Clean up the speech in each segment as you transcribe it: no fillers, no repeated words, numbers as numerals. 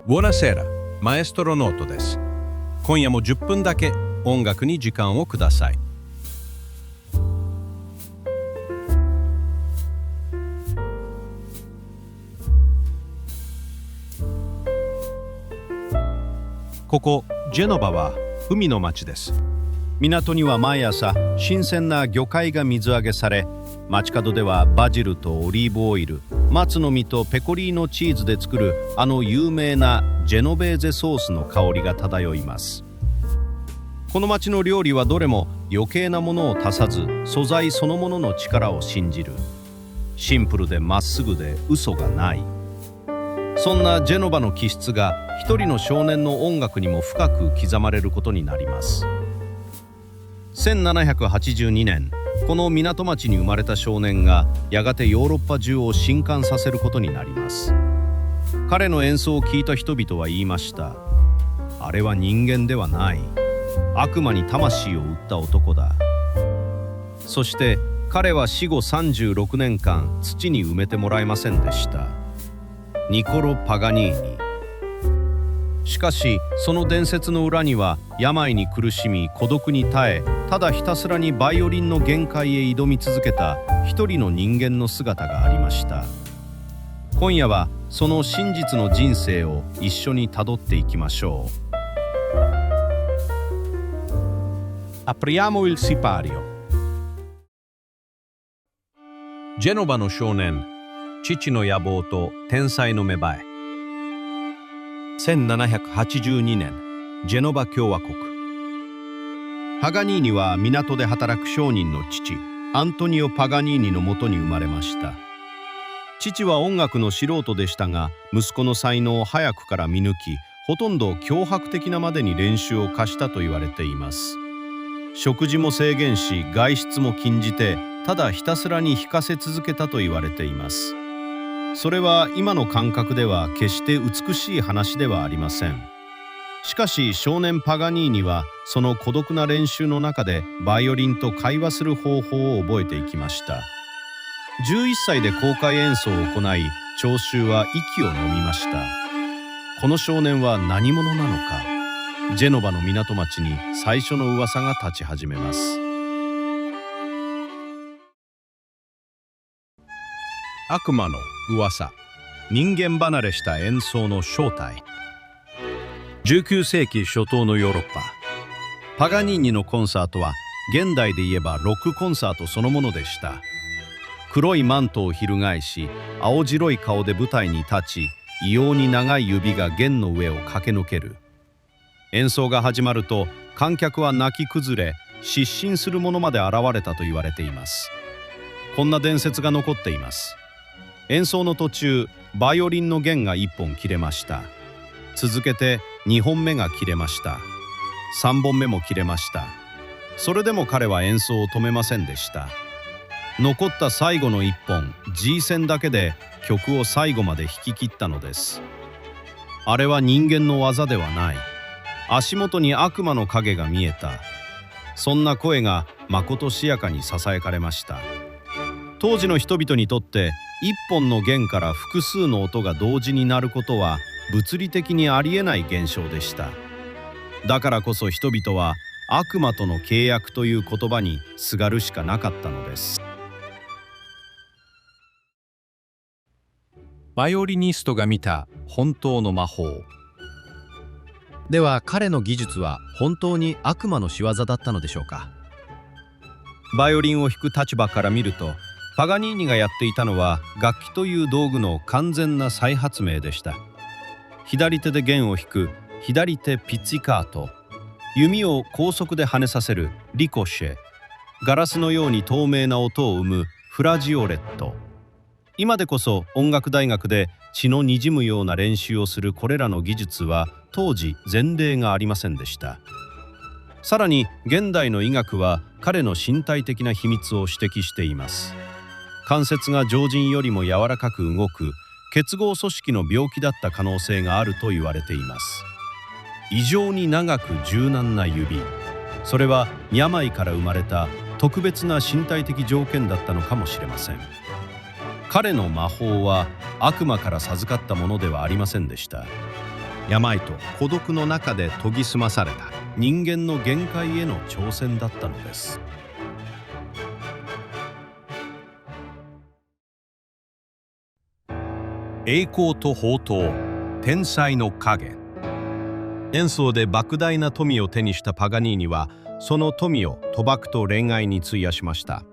Buonasera, Maestro Noto です。今夜も10分だけ音楽に時間をください。ここジェノバは海の町です。港には毎朝新鮮な魚介が水揚げされ、街角ではバジルとオリーブオイル、松の実とペコリーノチーズで作るあの有名なジェノベーゼソースの香りが漂います。この町の料理はどれも余計なものを足さず、素材そのものの力を信じる。シンプルでまっすぐで嘘がない。そんなジェノバの気質が一人の少年の音楽にも深く刻まれることになります。1782年、この港町に生まれた少年がやがてヨーロッパ中を震撼させることになります。彼の演奏を聞いた人々は言いました。あれは人間ではない。悪魔に魂を売った男だ。そして彼は死後36年間土に埋めてもらえませんでした。ニコロ・パガニーニ。しかしその伝説の裏には病に苦しみ孤独に耐え、ただひたすらにバイオリンの限界へ挑み続けた一人の人間の姿がありました。今夜はその真実の人生を一緒にたどっていきましょう。Apriamo il sipario。ジェノバの少年、父の野望と天才の芽生え。1782年、ジェノバ共和国。パガニーニは港で働く商人の父、アントニオ・パガニーニのもとに生まれました。父は音楽の素人でしたが、息子の才能を早くから見抜き、ほとんど脅迫的なまでに練習を課したと言われています。食事も制限し、外出も禁じて、ただひたすらに弾かせ続けたと言われています。それは今の感覚では決して美しい話ではありません。しかし少年パガニーニはその孤独な練習の中でバイオリンと会話する方法を覚えていきました。11歳で公開演奏を行い、聴衆は息を飲みました。この少年は何者なのか。ジェノバの港町に最初の噂が立ち始めます。悪魔の噂、人間離れした演奏の正体。19世紀初頭のヨーロッパ、パガニーニのコンサートは現代で言えばロックコンサートそのものでした。黒いマントを翻し、青白い顔で舞台に立ち、異様に長い指が弦の上を駆け抜ける。演奏が始まると観客は泣き崩れ、失神する者まで現れたと言われています。こんな伝説が残っています。演奏の途中、バイオリンの弦が1本切れました。続けて2本目が切れました。3本目も切れました。それでも彼は演奏を止めませんでした。残った最後の1本 G 線だけで曲を最後まで弾き切ったのです。あれは人間の技ではない。足元に悪魔の影が見えた。そんな声がまことしやかにささやかれました。当時の人々にとって一本の弦から複数の音が同時に鳴ることは物理的にありえない現象でした。だからこそ人々は悪魔との契約という言葉にすがるしかなかったのです。バイオリニストが見た本当の魔法。では彼の技術は本当に悪魔の仕業だったのでしょうか。バイオリンを弾く立場から見ると、パガニーニがやっていたのは楽器という道具の完全な再発明でした。左手で弦を弾く左手ピッツィカート、弓を高速で跳ねさせるリコシェ、ガラスのように透明な音を生むフラジオレット。今でこそ音楽大学で血の滲むような練習をするこれらの技術は当時前例がありませんでした。さらに現代の医学は彼の身体的な秘密を指摘しています。関節が常人よりも柔らかく動く結合組織の病気だった可能性があると言われています。異常に長く柔軟な指、それは病から生まれた特別な身体的条件だったのかもしれません。彼の魔法は悪魔から授かったものではありませんでした。病と孤独の中で研ぎ澄まされた人間の限界への挑戦だったのです。栄光と宝刀、天才の影。演奏で莫大な富を手にしたパガニーニは、その富を賭博と恋愛に費やしました。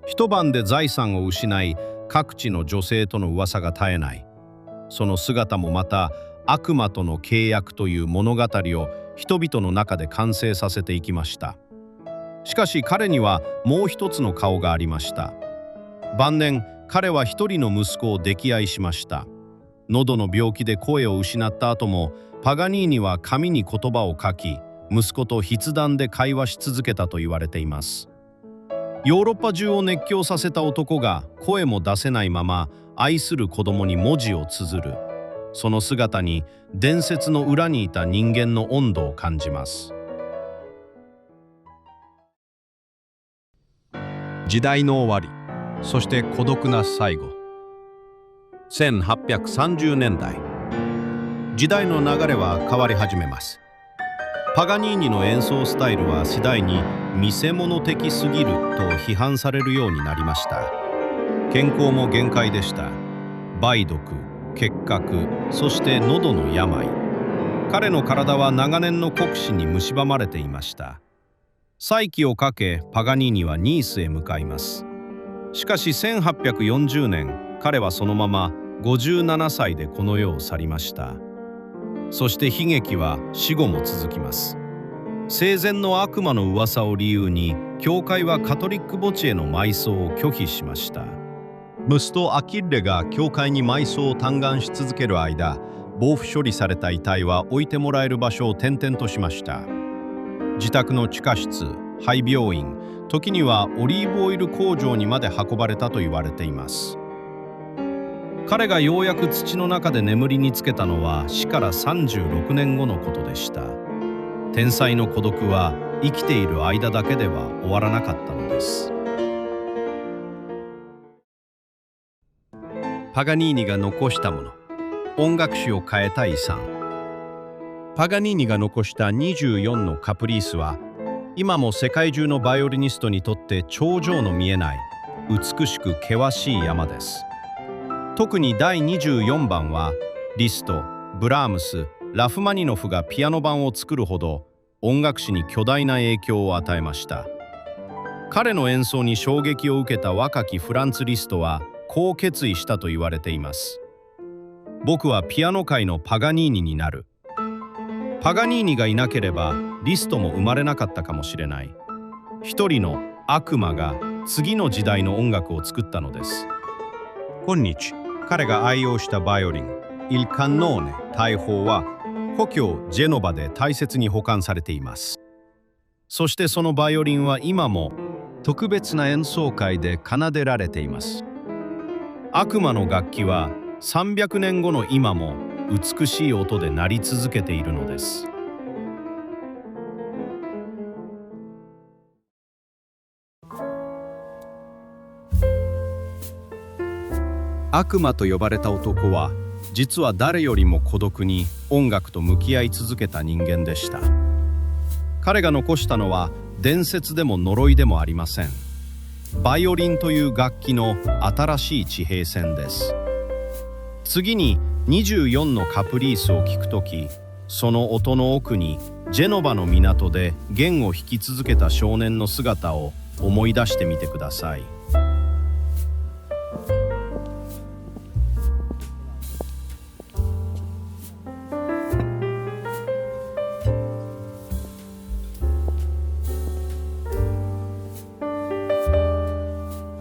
一晩で財産を失い、各地の女性との噂が絶えない。その姿もまた悪魔との契約という物語を人々の中で完成させていきました。しかし彼にはもう一つの顔がありました。晩年、彼は一人の息子を溺愛しました。喉の病気で声を失った後も、パガニーニは紙に言葉を書き、息子と筆談で会話し続けたと言われています。ヨーロッパ中を熱狂させた男が声も出せないまま愛する子供に文字を綴る。その姿に伝説の裏にいた人間の温度を感じます。時代の終わり、そして孤独な最後。1830年代、時代の流れは変わり始めます。パガニーニの演奏スタイルは次第に見せ物的すぎると批判されるようになりました。健康も限界でした。梅毒、結核、そして喉の病。彼の体は長年の酷使に蝕まれていました。再起をかけ、パガニーニはニースへ向かいます。しかし1840年、彼はそのまま57歳でこの世を去りました。そして悲劇は死後も続きます。生前の悪魔の噂を理由に、教会はカトリック墓地への埋葬を拒否しました。息子アキッレが教会に埋葬を嘆願し続ける間、防腐処理された遺体は置いてもらえる場所を転々としました。自宅の地下室、廃病院、時にはオリーブオイル工場にまで運ばれたと言われています。彼がようやく土の中で眠りにつけたのは死から36年後のことでした。天才の孤独は生きている間だけでは終わらなかったのです。パガニーニが残したもの、音楽史を変えた遺産。パガニーニが残した24のカプリースは、今も世界中のバイオリニストにとって頂上の見えない美しく険しい山です。特に第24番はリスト、ブラームス、ラフマニノフがピアノ版を作るほど音楽史に巨大な影響を与えました。彼の演奏に衝撃を受けた若きフランツ・リストはこう決意したと言われています。僕はピアノ界のパガニーニになる。パガニーニがいなければリストも生まれなかったかもしれない。一人の悪魔が次の時代の音楽を作ったのです。今日、彼が愛用したバイオリン、Il Cannone 大砲は故郷ジェノバで大切に保管されています。そしてそのバイオリンは今も特別な演奏会で奏でられています。悪魔の楽器は300年後の今も美しい音で鳴り続けているのです。悪魔と呼ばれた男は実は誰よりも孤独に音楽と向き合い続けた人間でした。彼が残したのは伝説でも呪いでもありません。バイオリンという楽器の新しい地平線です。次に24のカプリースを聴くとき、その音の奥にジェノバの港で弦を弾き続けた少年の姿を思い出してみてください。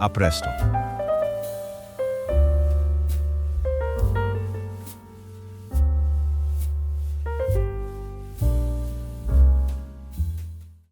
A presto.